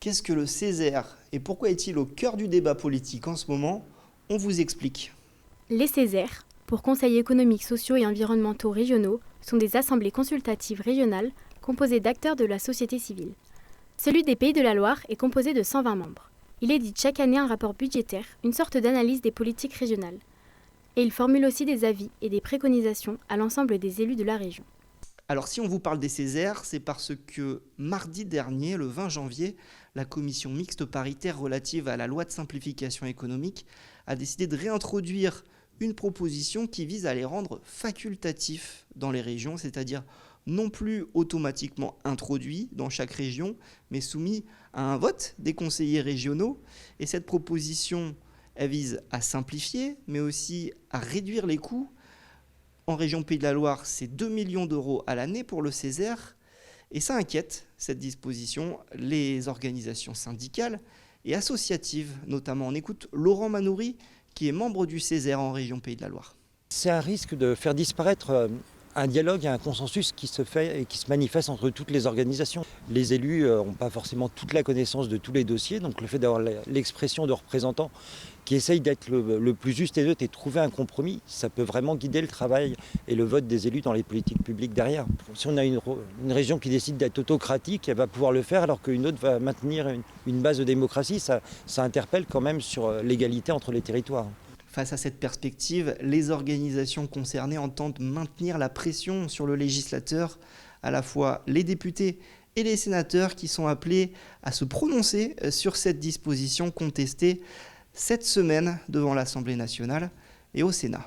Qu'est-ce que le Césaire et pourquoi est-il au cœur du débat politique en ce moment? On vous explique. Les Césaires, pour conseils économiques, sociaux et environnementaux régionaux, sont des assemblées consultatives régionales composées d'acteurs de la société civile. Celui des Pays de la Loire est composé de 120 membres. Il édite chaque année un rapport budgétaire, une sorte d'analyse des politiques régionales. Et il formule aussi des avis et des préconisations à l'ensemble des élus de la région. Alors si on vous parle des Césaires, c'est parce que mardi dernier, le 20 janvier, la commission mixte paritaire relative à la loi de simplification économique a décidé de réintroduire une proposition qui vise à les rendre facultatifs dans les régions, c'est-à-dire non plus automatiquement introduits dans chaque région, mais soumis à un vote des conseillers régionaux. Et cette proposition, elle vise à simplifier, mais aussi à réduire les coûts. En région Pays de la Loire, c'est 2 millions d'euros à l'année pour le Césaire. Et ça inquiète, cette disposition, les organisations syndicales et associatives, notamment. On écoute Laurent Manoury, qui est membre du Césaire en région Pays de la Loire. C'est un risque de faire disparaître un dialogue et un consensus qui se fait et qui se manifeste entre toutes les organisations. Les élus n'ont pas forcément toute la connaissance de tous les dossiers, donc le fait d'avoir l'expression de représentants qui essayent d'être le plus juste et neutre et de trouver un compromis, ça peut vraiment guider le travail et le vote des élus dans les politiques publiques derrière. Si on a une région qui décide d'être autocratique, elle va pouvoir le faire alors qu'une autre va maintenir une base de démocratie, ça interpelle quand même sur l'égalité entre les territoires. Face à cette perspective, les organisations concernées entendent maintenir la pression sur le législateur, à la fois les députés et les sénateurs qui sont appelés à se prononcer sur cette disposition contestée cette semaine devant l'Assemblée nationale et au Sénat.